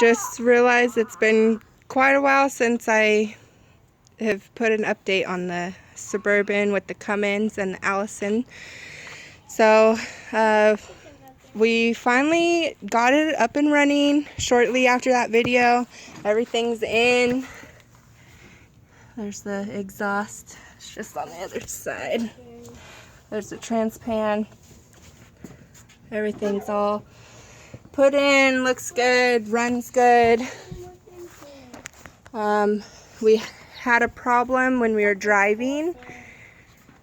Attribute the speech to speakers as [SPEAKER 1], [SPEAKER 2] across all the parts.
[SPEAKER 1] Just realized it's been quite a while since I have put an update on the Suburban with the Cummins and the Allison. So we finally got it up and running shortly after that video. Everything's in. There's the exhaust. It's just on the other side. There's the transpan. Everything's all put in, looks good, runs good. We had a problem when we were driving,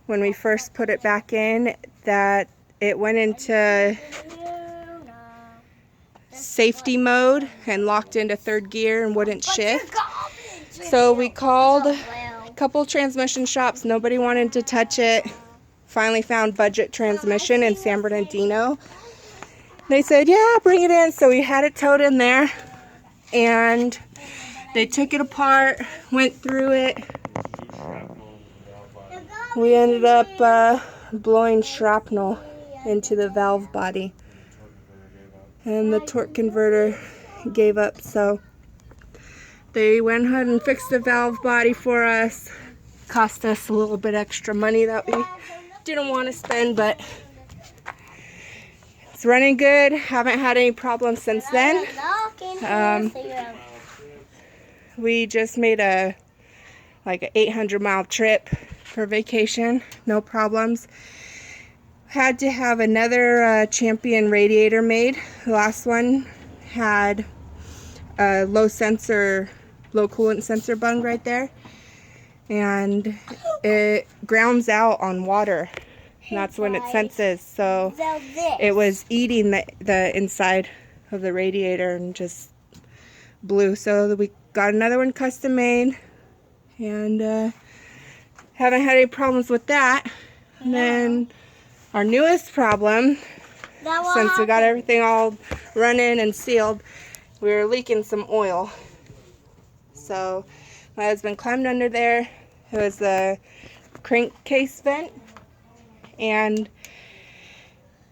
[SPEAKER 1] when we first put it back in, that it went into safety mode and locked into third gear and wouldn't shift. So we called a couple transmission shops. Nobody wanted to touch it. Finally found Budget Transmission in San Bernardino. They said, yeah, bring it in. So we had it towed in there, and they took it apart, went through it. We ended up blowing shrapnel into the valve body, and the torque converter gave up. So they went ahead and fixed the valve body for us. Cost us a little bit extra money that we didn't want to spend, but it's running good. Haven't had any problems since then. We just made an 800-mile trip for vacation. No problems. Had to have another Champion radiator made. The last one had a low coolant sensor bung right there, and it grounds out on water. And that's when it senses. So it was eating the inside of the radiator and just blew. So we got another one custom made, and haven't had any problems with that. And then our newest problem, since we got everything all running and sealed, we were leaking some oil. So my husband climbed under there. It was the crankcase vent. And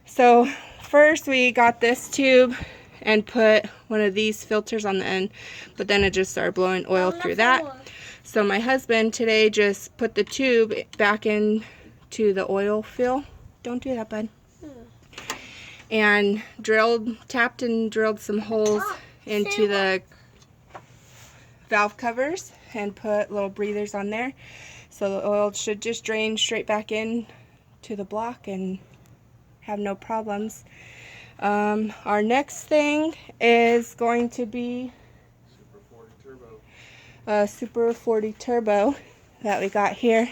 [SPEAKER 1] so first we got this tube and put one of these filters on the end, but then it just started blowing oil through that. So my husband today just put the tube back into the oil fill. Don't do that, bud. And tapped and drilled some holes into the valve covers and put little breathers on there. So the oil should just drain straight back in to the block and have no problems. Our next thing is going to be a Super 40 Turbo that we got here.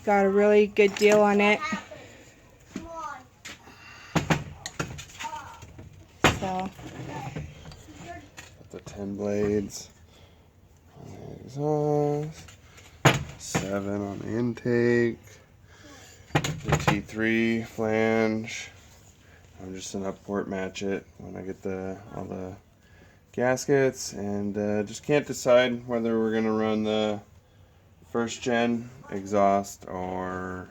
[SPEAKER 1] Got a really good deal on it. So
[SPEAKER 2] the 10 blades on the exhaust, 7 on the intake, the T3 flange. I'm just gonna port match it when I get all the gaskets, and just can't decide whether we're gonna run the first gen exhaust or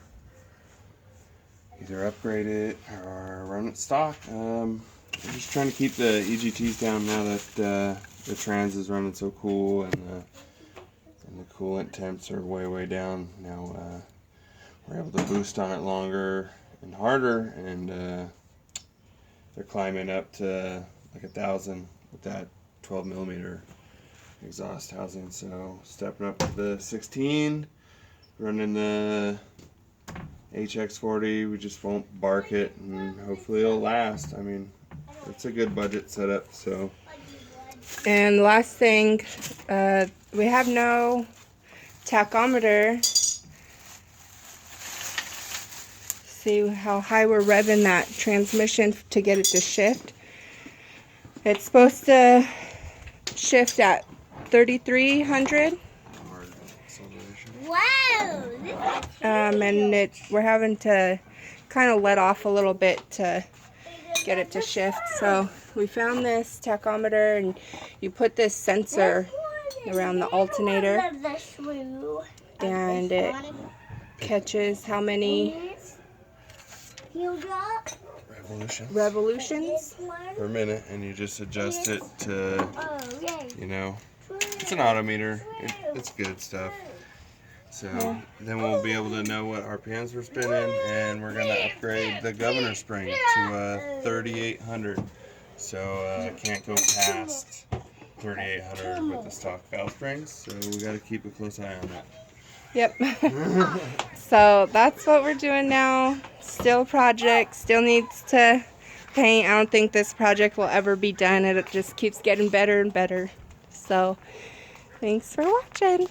[SPEAKER 2] either upgrade it or run it stock. I'm just trying to keep the EGTs down now that the trans is running so cool, and the coolant temps are way down. Now we're able to boost on it longer and harder, and they're climbing up to like 1,000 with that 12mm exhaust housing. So stepping up to the 16, running the HX40. We just won't bark it, and hopefully it'll last. I mean, it's a good budget setup. So,
[SPEAKER 1] and the last thing, we have no tachometer. See how high we're revving that transmission to get it to shift. It's supposed to shift at 3,300.
[SPEAKER 3] Wow!
[SPEAKER 1] And we're having to kind of let off a little bit to get it to shift. So we found this tachometer, and you put this sensor around the alternator, and it catches how many revolutions.
[SPEAKER 2] per minute, and you just adjust it to, you know, it's an odometer. It's good stuff. So then we'll be able to know what RPMs we're spinning, and we're gonna upgrade the governor spring to 3800. So can't go past 3800 with the stock valve springs. So we got to keep a close eye on that.
[SPEAKER 1] Yep. So that's what we're doing now. Still a project. Still needs to paint. I don't think this project will ever be done. It just keeps getting better and better. So thanks for watching.